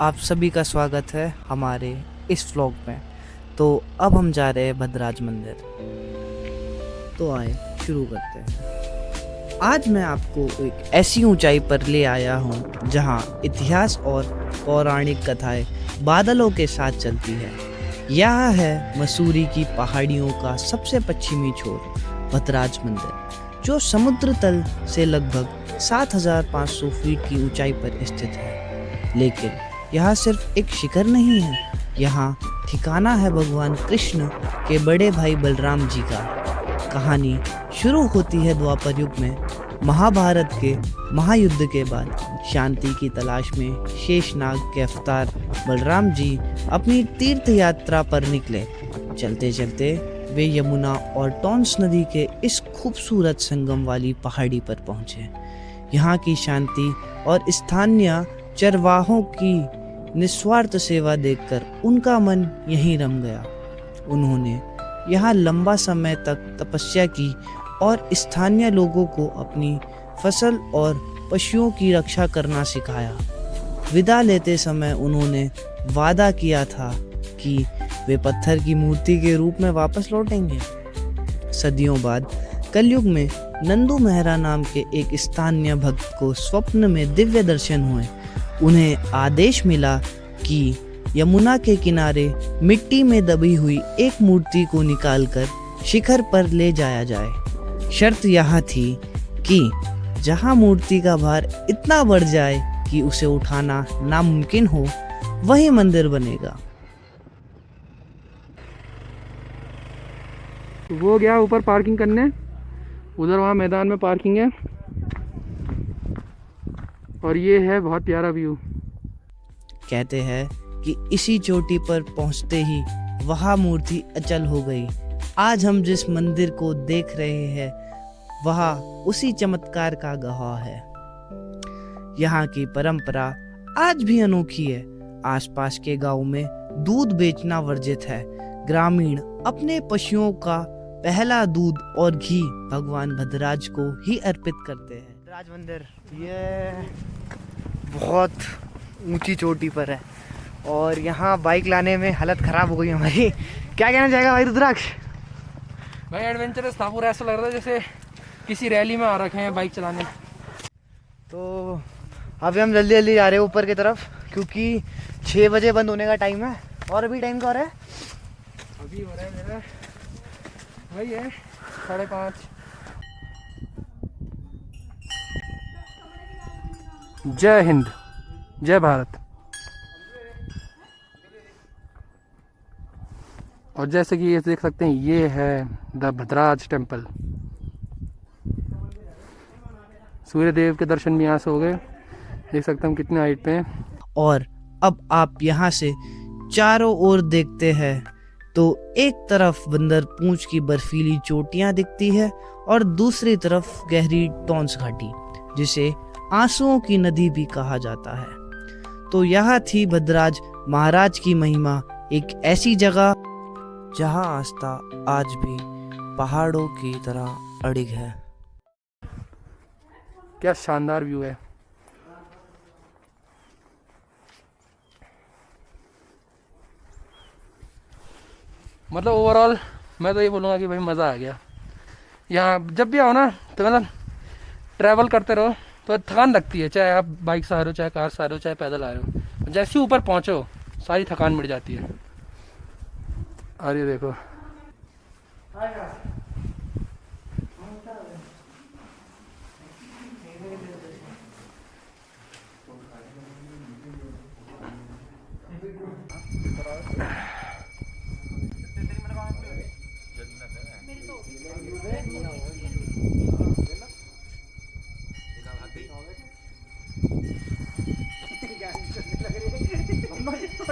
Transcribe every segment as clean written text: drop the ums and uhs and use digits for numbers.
आप सभी का स्वागत है हमारे इस व्लॉग में। तो अब हम जा रहे हैं भद्राज मंदिर। तो आए शुरू करते हैं। आज मैं आपको एक ऐसी ऊंचाई पर ले आया हूं जहां इतिहास और पौराणिक कथाएं बादलों के साथ चलती है। यह है मसूरी की पहाड़ियों का सबसे पश्चिमी छोर भद्राज मंदिर, जो समुद्र तल से लगभग 7,500 फीट की ऊंचाई पर स्थित है। लेकिन यह सिर्फ एक शिखर नहीं है, यहाँ ठिकाना है भगवान कृष्ण के बड़े भाई बलराम जी का। कहानी शुरू होती है द्वापर युग में, महाभारत के महायुद्ध के बाद शांति की तलाश में शेषनाग के अवतार बलराम जी अपनी तीर्थ यात्रा पर निकले। चलते चलते वे यमुना और टॉन्स नदी के इस खूबसूरत संगम वाली पहाड़ी पर पहुंचे। यहाँ की शांति और स्थानीय चरवाहों की निस्वार्थ सेवा देखकर उनका मन यहीं रम गया। उन्होंने यहाँ लंबा समय तक तपस्या की और स्थानीय लोगों को अपनी फसल और पशुओं की रक्षा करना सिखाया। विदा लेते समय उन्होंने वादा किया था कि वे पत्थर की मूर्ति के रूप में वापस लौटेंगे। सदियों बाद कलयुग में नंदू मेहरा नाम के एक स्थानीय भक्त को स्वप्न में दिव्य दर्शन हुए। उन्हें आदेश मिला कि यमुना के किनारे मिट्टी में दबी हुई एक मूर्ति को निकालकर शिखर पर ले जाया जाए। शर्त यह थी कि जहां मूर्ति का भार इतना बढ़ जाए कि उसे उठाना नामुमकिन हो, वही मंदिर बनेगा। वो गया ऊपर पार्किंग करने, उधर वहाँ मैदान में पार्किंग है। और ये है बहुत प्यारा व्यू। कहते हैं कि इसी चोटी पर पहुंचते ही वह मूर्ति अचल हो गई। आज हम जिस मंदिर को देख रहे हैं वह उसी चमत्कार का गवाह है। यहाँ की परंपरा आज भी अनोखी है। आसपास के गांव में दूध बेचना वर्जित है। ग्रामीण अपने पशुओं का पहला दूध और घी भगवान भद्राज को ही अर्पित करते हैं। भद्राज मंदिर ये बहुत ऊंची चोटी पर है और यहाँ बाइक लाने में हालत खराब हो गई हमारी। क्या कहना चाहेगा भाई रुद्राक्ष? भाई एडवेंचरस था पूरा, ऐसा लग रहा था जैसे किसी रैली में आ रखे हैं बाइक चलाने। तो अभी हम जल्दी जल्दी जा रहे हैं ऊपर की तरफ, क्योंकि 6 बजे बंद होने का टाइम है। और अभी टाइम क्या हो रहा है? अभी हो रहा है मेरा वही है 5:30। जय हिंद, जय भारत। और जैसे कि ये देख सकते हैं, ये है द भद्राज टेम्पल। सूर्य देव के दर्शन भी यहाँ से हो गए। देख सकते हैं हम कितने हाइट पे हैं। और अब आप यहाँ से चारों ओर देखते हैं तो एक तरफ बंदर पूंछ की बर्फीली चोटियां दिखती है और दूसरी तरफ गहरी टॉन्स घाटी, जिसे आंसुओं की नदी भी कहा जाता है। तो यह थी भद्राज महाराज की महिमा, एक ऐसी जगह जहां आस्था आज भी पहाड़ों की तरह अड़िग है। क्या शानदार व्यू है। मतलब ओवरऑल मैं तो ये बोलूँगा कि भाई मज़ा आ गया। यहाँ जब भी आओ ना तो मतलब ट्रैवल करते रहो तो थकान लगती है, चाहे आप बाइक से आ रहे हो, चाहे कार से आ रहे हो, चाहे पैदल आ रहे हो। जैसे ही ऊपर पहुँचो सारी थकान मिट जाती है। और ये देखो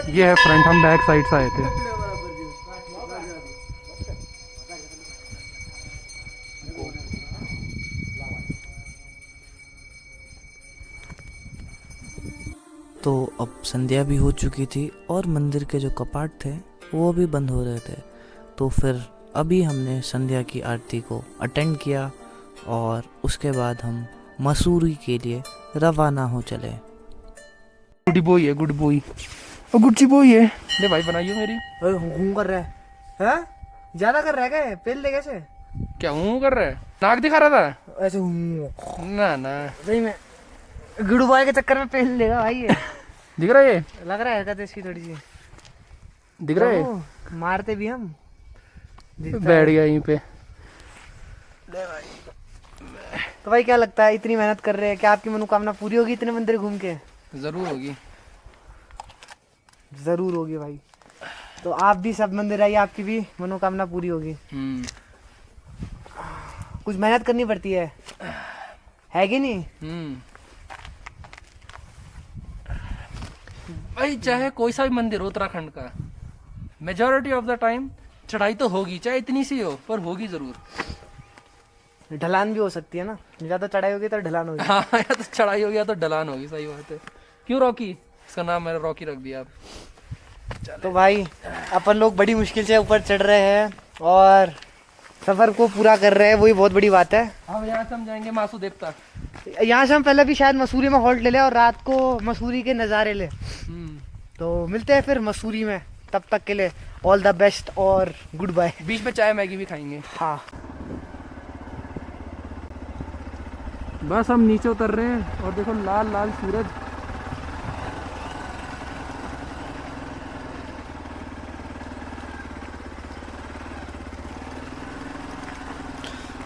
ये है फ्रंट, हम बैक साइड से आए थे। तो अब संध्या भी हो चुकी थी और मंदिर के जो कपाट थे वो भी बंद हो रहे थे। तो फिर अभी हमने संध्या की आरती को अटेंड किया और उसके बाद हम मसूरी के लिए रवाना हो चले। गुड बॉय है, गुड बॉय, और गुच्ची बॉय है। ले भाई बनाइयो मेरी। घूम कर रहा है, हाँ? ज्यादा कर रहा है क्या? पेल दे कैसे? क्या हूँ कर रहा है? नाक दिखा रहा था ऐसे ना ना। सही में गुड बॉय के चक्कर में पेल देगा भाई ये। दिख रहा है ये? लग रहा है हरकत इसकी थोड़ी सी। दिख रहा है? तो मारते भी हम। बैठ गया यहीं पे। तो भाई क्या लगता है, इतनी मेहनत कर रहे हैं, क्या आपकी मनोकामना पूरी होगी इतने मंदिर घूम के? जरूर होगी, जरूर होगी भाई। तो आप भी सब मंदिर आइए, आपकी भी मनोकामना पूरी होगी। कुछ मेहनत करनी पड़ती है कि नहीं? भाई चाहे कोई सा भी मंदिर हो उत्तराखंड का, मेजॉरिटी ऑफ द टाइम चढ़ाई तो होगी, चाहे इतनी सी हो पर होगी जरूर। ढलान भी हो सकती है ना, ज्यादा चढ़ाई होगी तो ढलान होगी। हाँ, या तो चढ़ाई होगी या तो ढलान होगी, सही बात है। क्यों रॉकी? इसका नाम मैंने रॉकी रख दिया। तो भाई अपन लोग बड़ी मुश्किल से ऊपर चढ़ रहे हैं और सफर को पूरा कर रहे हैं, वही बहुत बड़ी बात है। अब यहाँ से हम जाएंगे मासूदेव तक। यहाँ से हम पहले भी शायद मसूरी में हॉल्ट ले लें और रात को मसूरी के नज़ारे ले। तो मिलते हैं फिर मसूरी में, तब तक के लिए ऑल द बेस्ट और गुड बाय। बीच में चाय मैगी भी खाएंगे। हाँ बस हम नीचे उतर रहे हैं और देखो लाल लाल सूरज।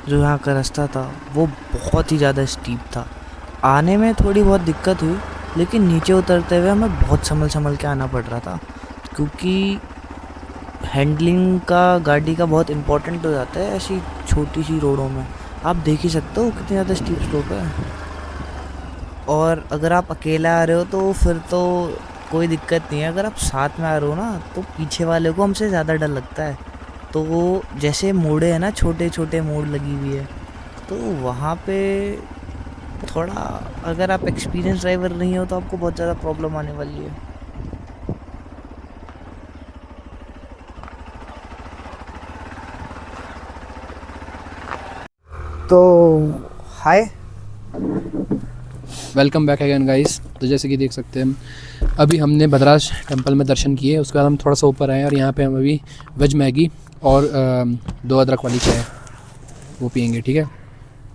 जो यहाँ का रास्ता था वो बहुत ही ज़्यादा स्टीप था। आने में थोड़ी बहुत दिक्कत हुई, लेकिन नीचे उतरते हुए हमें बहुत संभल के आना पड़ रहा था, क्योंकि हैंडलिंग का गाड़ी का बहुत इम्पोर्टेंट हो जाता है ऐसी छोटी सी रोडों में। आप देख ही सकते हो कितनी ज़्यादा स्टीप स्लोप है। और अगर आप अकेला आ रहे हो तो फिर तो कोई दिक्कत नहीं है, अगर आप साथ में आ रहे हो ना तो पीछे वाले को हमसे ज़्यादा डर लगता है। तो वो जैसे मोड़े हैं ना, छोटे छोटे मोड़ लगी हुई है, तो वहाँ पे थोड़ा अगर आप एक्सपीरियंस ड्राइवर नहीं हो तो आपको बहुत ज़्यादा प्रॉब्लम आने वाली है। तो हाय, वेलकम बैक अगेन गाइस। तो जैसे कि देख सकते हैं अभी हमने भद्राज टेम्पल में दर्शन किए, उसके बाद हम थोड़ा सा ऊपर आए और यहाँ पे हम अभी वेज मैगी और 2 अदरक वाली चाय वो पियेंगे, ठीक है।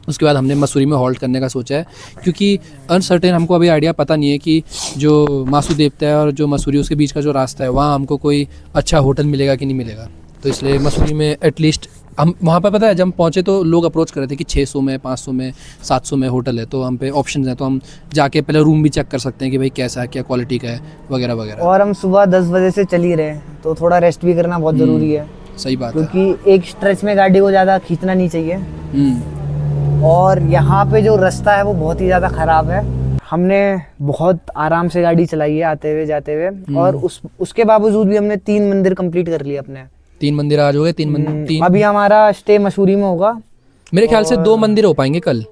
उसके बाद हमने मसूरी में हॉल्ट करने का सोचा है, क्योंकि अनसर्टेन हमको अभी आइडिया पता नहीं है कि जो मासू देवता है और जो मसूरी उसके बीच का जो रास्ता है वहाँ हमको कोई अच्छा होटल मिलेगा कि नहीं मिलेगा। तो इसलिए मसूरी में एटलीस्ट हम वहाँ पर, पता है जब हम पहुँचे तो लोग अप्रोच कर रहे थे कि 600 में, 500 में, 700 में होटल है, तो हम पे ऑप्शन है, तो हम जाके पहले रूम भी चेक कर सकते हैं कि भाई कैसा है, क्या क्वालिटी का है वगैरह वगैरह। और हम सुबह 10 बजे से चल ही रहे हैं तो थोड़ा रेस्ट भी करना बहुत ज़रूरी है। सही बात है, क्योंकि एक स्ट्रेच में गाड़ी को ज़्यादा खींचना नहीं चाहिए। और यहाँ पे जो रास्ता है वो बहुत ही ज़्यादा ख़राब है। हमने बहुत आराम से गाड़ी चलाई है आते हुए जाते हुए, और उसके बावजूद भी हमने 3 मंदिर कंप्लीट कर लिए अपने। 3 मंदिर आज हो गए, 3 मंदिर। अभी हमारा स्टे मसूरी में होगा मेरे ख्याल से 2 मंदिर हो पाएंगे कल।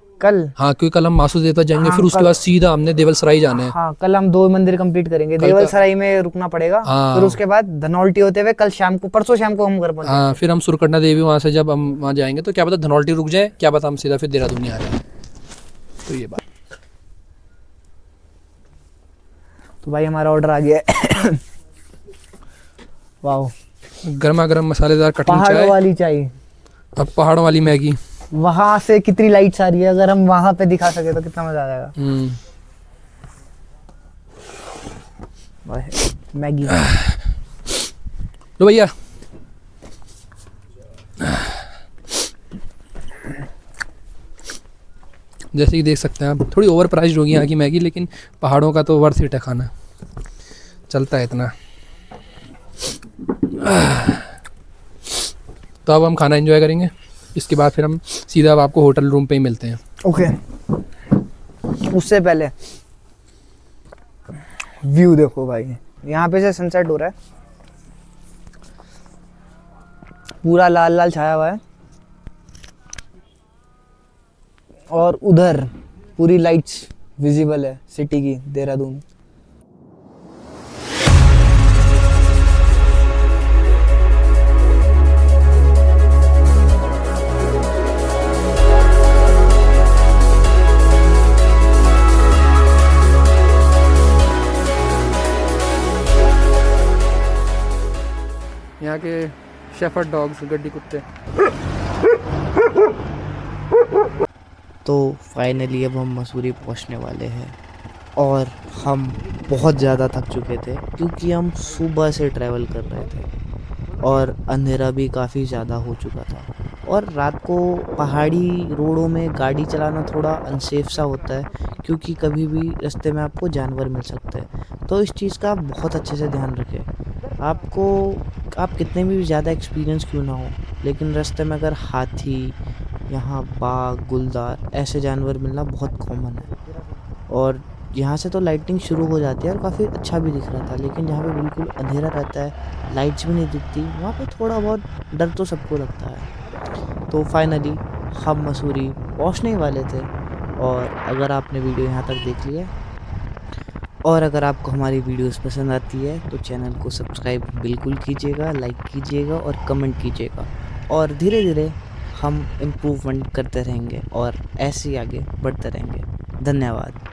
हाँ, क्योंकि कल हम मासू देवता जाएंगे, फिर उसके बाद सीधा हमने देवलसराय जाना है। हाँ, कल हम 2 मंदिर कंप्लीट करेंगे। देवलसराय में रुकना पड़ेगा, फिर उसके बाद धनौल्टी होते हुए कल शाम को, परसों शाम को हम घर पहुंचेंगे। हाँ, फिर हम सुरकंडा देवी वहाँ से जब हम वहाँ जाएंगे तो क्या पता धनौल्टी रुक जाए, क्या पता हम सीधा फिर देहरादून ही आ जाए। तो ये बात। तो भाई हमारा ऑर्डर आ गया है। वाह, गर्मा गर्म मसालेदार कटिंग चाय, पहाड़ों वाली चाय, अब पहाड़ों वाली मैगी। वहां से कितनी लाइट्स आ रही है, अगर हम वहां पे दिखा सके तो कितना मजा आ जाएगा। मैगी लो भैया। जैसे कि देख सकते हैं आप, थोड़ी ओवर प्राइस्ड होगी यहाँ की मैगी, लेकिन पहाड़ों का तो वर्थ इट है खाना, चलता है इतना। तो अब हम खाना एंजॉय करेंगे, इसके बाद फिर हम सीधा अब आपको होटल रूम पे ही मिलते हैं। ओके। उससे पहले व्यू देखो भाई, यहाँ पे से सनसेट हो रहा है, पूरा लाल लाल छाया हुआ है, और उधर पूरी लाइट्स विजिबल है सिटी की, देहरादून। यहाँ के शेफर्ड डॉग्स, गड्डी कुत्ते। तो फाइनली अब हम मसूरी पहुंचने वाले हैं और हम बहुत ज़्यादा थक चुके थे क्योंकि हम सुबह से ट्रैवल कर रहे थे और अंधेरा भी काफ़ी ज़्यादा हो चुका था और रात को पहाड़ी रोडों में गाड़ी चलाना थोड़ा अनसेफ सा होता है क्योंकि कभी भी रास्ते में आपको जानवर मिल सकते हैं। तो इस चीज़ का आप बहुत अच्छे से ध्यान रखें। आप कितने भी ज़्यादा एक्सपीरियंस क्यों ना हो, लेकिन रास्ते में अगर हाथी, यहाँ बाघ, गुलदार ऐसे जानवर मिलना बहुत कॉमन है। और यहाँ से तो लाइटिंग शुरू हो जाती है और काफ़ी अच्छा भी दिख रहा था, लेकिन जहाँ पे बिल्कुल अंधेरा रहता है, लाइट्स भी नहीं दिखती, वहाँ पे थोड़ा बहुत डर तो सबको लगता है। तो फाइनली हम मसूरी पहुँचने ही वाले थे और अगर आपने वीडियो यहाँ तक देख लिया और अगर आपको हमारी वीडियोस पसंद आती है तो चैनल को सब्सक्राइब बिल्कुल कीजिएगा, लाइक कीजिएगा और कमेंट कीजिएगा और धीरे धीरे हम इम्प्रूवमेंट करते रहेंगे और ऐसे ही आगे बढ़ते रहेंगे। धन्यवाद।